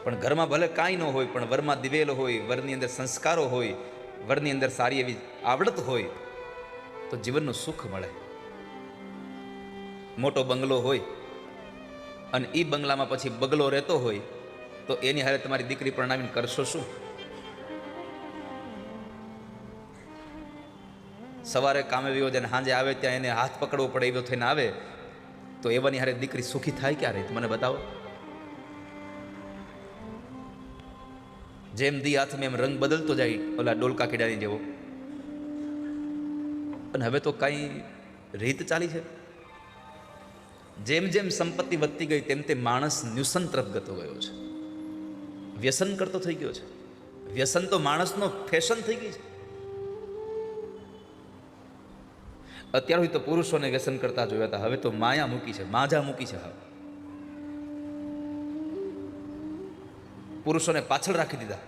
પણ ઘરમાં ભલે કાંઈ ન હોય, પણ વરમાં દિવેલ હોય, વરની અંદર સંસ્કારો હોય, વરની અંદર સારી એવી આવડત હોય તો જીવનનું સુખ મળે. મોટો બંગલો હોય અને એ બંગલામાં પછી બગલો રહેતો હોય તો એની હારે તમારી દીકરી પરણાવીને કરશો શું? સવારે કામે વયો જાય, સાંજે આવે ત્યાં એને હાથ પકડવો પડે એવો થઈને આવે તો એવાની હારે દીકરી સુખી થાય ક્યારે? મને બતાવો. જેમ દી હાથમાં એમ રંગ બદલતો જાય, ઓલા ડોલકા કીડાની જેવો. અને હવે તો કાંઈ રીત ચાલી છે. જેમ જેમ સંપત્તિ વધતી ગઈ તેમ તેમ માણસ ન્યુસન તરફ ગતો ગયો છે, વ્યસન કરતો થઈ ગયો છે. વ્યસન તો માણસનો ફેશન થઈ ગઈ છે. અત્યાર સુધી તો પુરુષોને વ્યસન કરતા જોયા હતા, હવે તો માયા મૂકી છે, માજા મૂકી છે. હવે પુરુષોને પાછળ રાખી દીધા.